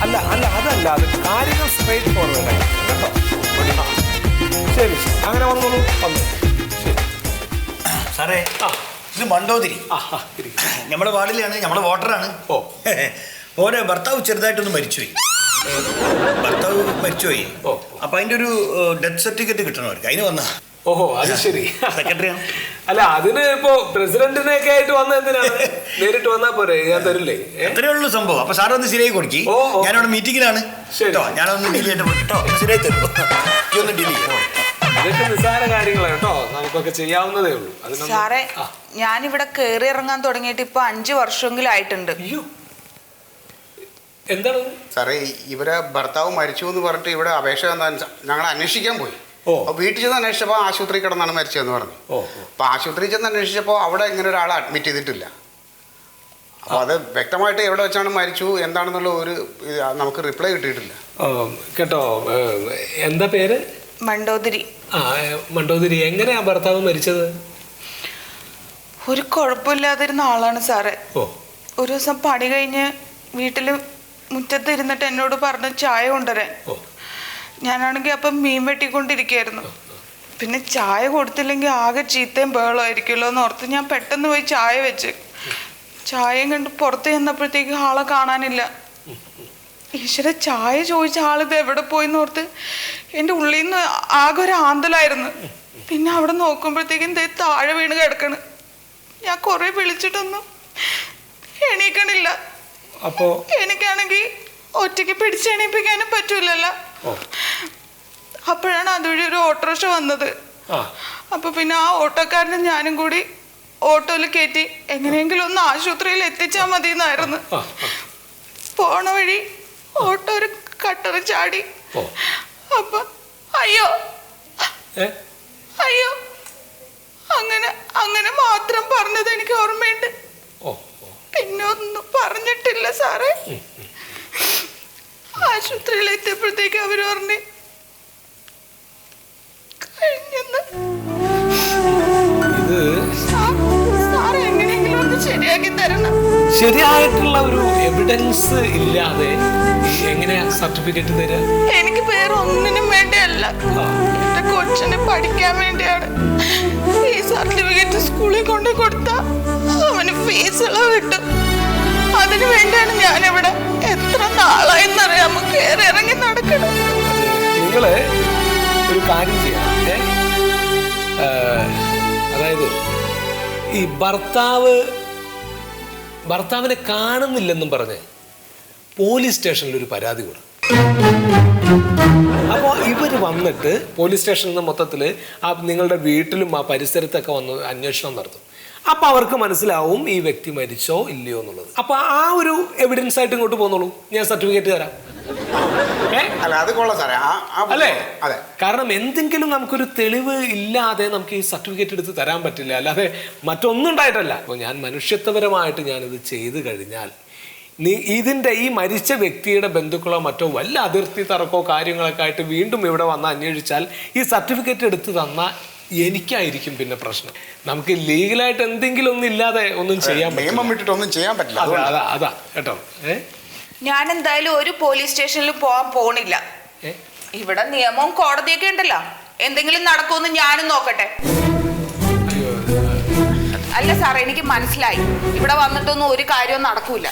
അല്ല അല്ല അതല്ല, അത് കാര്യങ്ങൾ സ്ട്രേറ്റ് ഫോർവേഡ് ആയി കേട്ടോ. ശരി അങ്ങനെ വന്നോളൂ. വന്നു ശരി സാറേ. ഇത് മണ്ടോതിരി നമ്മുടെ വാർഡിലാണ്, നമ്മുടെ വോട്ടറാണ്. ഓ ഓരോ ഭർത്താവ് ചെറുതായിട്ടൊന്ന് മരിച്ചുപോയി. ഭർത്താവ് മരിച്ചുപോയി. അപ്പൊ അതിന്റെ ഒരു ഡെത്ത് സർട്ടിഫിക്കറ്റ് കിട്ടണം അവർക്ക്, അതിന് വന്ന. ഓഹോ അത് ശരി. സെക്രട്ടറിയാണ്. അല്ല അതിന് ഇപ്പോ പ്രസിഡന്റിനെയൊക്കെ ആയിട്ട് വന്ന എന്തിനാണ്? നേരിട്ട് വന്നാ പോരെ, ഞാൻ തരില്ലേ? അത്രേ ഉള്ളൂ സംഭവം. അപ്പൊ സാറ് ഒന്ന് ശരിയായി കൊടുക്കി. ഞാനവിടെ മീറ്റിംഗിലാണ് കേട്ടോ. ഞാനൊന്ന് ഡീൽ ചെയ്തിട്ട് കേട്ടോ. ശരിയായി തരും. ഒന്ന് ഡീൽ ചെയ്യാം. ഇതൊക്കെ നിസ്സാര കാര്യങ്ങളാണ് കേട്ടോ, നമുക്കൊക്കെ ചെയ്യാവുന്നതേ ഉള്ളൂ. സാറേ ഞാനിവിടെ കയറി ഇറങ്ങാൻ തുടങ്ങിയിട്ട് ഇപ്പൊ 5 വർഷമെങ്കിലും ആയിട്ടുണ്ട്. അയ്യോ എന്താണ് സാറേ? ഇവരെ ഭർത്താവ് മരിച്ചു എന്ന് പറഞ്ഞിട്ട് ഇവിടെ അപേക്ഷ ഞങ്ങൾ അന്വേഷിക്കാൻ പോയി. വീട്ടിൽ ചെന്ന് അന്വേഷിച്ചപ്പോൾ ആശുപത്രി കിടന്നാണ് മരിച്ചതെന്ന് പറഞ്ഞു. അപ്പോൾ ആശുപത്രിയിൽ ചെന്ന് അന്വേഷിച്ചപ്പോൾ അവിടെ ഇങ്ങനെ ഒരാളെ അഡ്മിറ്റ് ചെയ്തിട്ടില്ല. അപ്പോൾ അത് വ്യക്തമായിട്ട് എവിടെ വെച്ചാണ് മരിച്ചു എന്താണെന്നുള്ള ഒരു നമുക്ക് റിപ്ലൈ കിട്ടിയിട്ടില്ല കേട്ടോ. എന്താ പേര്? മണ്ടോതിരി. മണ്ടോതിരി. എങ്ങനെയാ ഭർത്താവ് മരിച്ചത്? ഒരു കുഴപ്പമില്ലാതിരുന്ന ആളാണ് സാറേ. ഒരു ദിവസം പണി കഴിഞ്ഞ് വീട്ടില് മുറ്റത്ത് ഇരുന്നിട്ട് എന്നോട് പറഞ്ഞ ചായ കൊണ്ടുവരാൻ. ഞാനാണെങ്കിൽ അപ്പം മീൻ വെട്ടിക്കൊണ്ടിരിക്കുകയായിരുന്നു. പിന്നെ ചായ കൊടുത്തില്ലെങ്കിൽ ആകെ ചീത്തയും ബഹളമായിരിക്കുമല്ലോ എന്ന് ഓർത്ത് ഞാൻ പെട്ടെന്ന് പോയി ചായ വെച്ച്. ചായയും കണ്ട് പുറത്ത് ചെന്നപ്പോഴത്തേക്ക് ആളെ കാണാനില്ല. ഈശ്വര, ചായ ചോദിച്ച ആളിത് എവിടെ പോയിന്ന് ഓർത്ത് എൻ്റെ ഉള്ളിൽ നിന്ന് ആകെ ഒരു ആന്തലായിരുന്നു. പിന്നെ അവിടെ നോക്കുമ്പോഴത്തേക്കും താഴെ വീണ് കിടക്കണ്. ഞാൻ കുറെ വിളിച്ചിട്ടൊന്നും എണീക്കണില്ല. അപ്പോ എനിക്കാണെങ്കിൽ ഒറ്റയ്ക്ക് പിടിച്ചെണീപ്പിക്കാനും പറ്റൂലല്ലോ. അപ്പോഴാണ് അതുവഴി ഒരു ഓട്ടോറിക്ഷ വന്നത്. അപ്പൊ പിന്നെ ആ ഓട്ടോക്കാരനും ഞാനും കൂടി ഓട്ടോയിൽ കയറ്റി എങ്ങനെയെങ്കിലും ഒന്ന് ആശുപത്രിയിൽ എത്തിച്ചാൽ മതി എന്നായിരുന്നു. പോണ വഴി ഓട്ടോ ഒരു കട്ടർ ചാടി. അപ്പൊ അയ്യോ അയ്യോ അങ്ങനെ അങ്ങനെ മാത്രം പറഞ്ഞത് എനിക്ക് ഓർമ്മയുണ്ട്. പിന്നെ ഒന്നും പറഞ്ഞിട്ടില്ല സാറേ. ആശുപത്രിയിൽ എത്തിയപ്പോഴത്തേക്ക് അവര് പറഞ്ഞു കഴിഞ്ഞെന്ന്. സാറ് എങ്ങനെയെങ്കിലും ഒന്ന് ശരിയാക്കി തരണം. ശരിയായിട്ടുള്ള ഒരു എവിഡൻസ് ഇല്ലാതെ എങ്ങനെയാ സർട്ടിഫിക്കറ്റ് തരാ? എനിക്ക് വേറെ ഒന്നിനും വേണ്ടിയല്ല, എന്റെ കൊച്ചിനെ പഠിക്കാൻ വേണ്ടിയാണ്. ഈ സർട്ടിഫിക്കറ്റ് സ്കൂളിൽ കൊണ്ട് കൊടുത്താ അവന് ഫീസ് ഇളവ് കിട്ടും. അതിനു വേണ്ടിയാണ് ഞാനിവിടെ എത്ര നാളായെന്നറിയാമോ കയറി ഇറങ്ങി നടക്കണം. നിങ്ങള് ഒരു കാര്യം ചെയ്യാം. അതായത് ഈ ഭർത്താവിനെ കാണുന്നില്ലെന്നും പറഞ്ഞ് പോലീസ് സ്റ്റേഷനിൽ ഒരു പരാതി കൊടുക്കും. അപ്പോൾ ഇവർ വന്നിട്ട് പോലീസ് സ്റ്റേഷനിൽ നിന്ന് മൊത്തത്തിൽ നിങ്ങളുടെ വീട്ടിലും ആ പരിസരത്തൊക്കെ വന്ന് അന്വേഷണം നടത്തും. അപ്പൊ അവർക്ക് മനസ്സിലാവും ഈ വ്യക്തി മരിച്ചോ ഇല്ലയോ എന്നുള്ളത്. അപ്പൊ ആ ഒരു എവിഡൻസ് ആയിട്ട് ഇങ്ങോട്ട് പോന്നോളൂ, ഞാൻ സർട്ടിഫിക്കറ്റ് തരാം. അല്ലേ? കാരണം എന്തെങ്കിലും നമുക്കൊരു തെളിവ് ഇല്ലാതെ നമുക്ക് ഈ സർട്ടിഫിക്കറ്റ് എടുത്ത് തരാൻ പറ്റില്ല. അല്ലാതെ മറ്റൊന്നും ഉണ്ടായിട്ടല്ല. അപ്പോൾ ഞാൻ മനുഷ്യത്വപരമായിട്ട് ഞാനിത് ചെയ്തു കഴിഞ്ഞാൽ ഇതിൻ്റെ ഈ മരിച്ച വ്യക്തിയുടെ ബന്ധുക്കളോ മറ്റോ വല്ല അതിർത്തി തർക്കമോ കാര്യങ്ങളൊക്കെ ആയിട്ട് വീണ്ടും ഇവിടെ വന്ന് അന്വേഷിച്ചാൽ ഈ സർട്ടിഫിക്കറ്റ് എടുത്ത് തന്നാൽ എനിക്കായിരിക്കും പിന്നെ പ്രശ്നം. നമുക്ക് ലീഗലായിട്ട് എന്തെങ്കിലും ഒന്നും ഇല്ലാതെ ഒന്നും ചെയ്യാൻ പറ്റില്ല. അതാ കേട്ടോ. ഞാൻ എന്തായാലും ഒരു പോലീസ് സ്റ്റേഷനിൽ പോകാൻ പോണില്ല. ഇവിടെ നിയമവും കോടതിയൊക്കെ ഉണ്ടല്ലോ, എന്തെങ്കിലും നടക്കുമെന്ന് ഞാനും നോക്കട്ടെ. അല്ല സാറേ, എനിക്ക് മനസ്സിലായി ഇവിടെ വന്നിട്ടൊന്നും ഒരു കാര്യവും നടക്കൂല.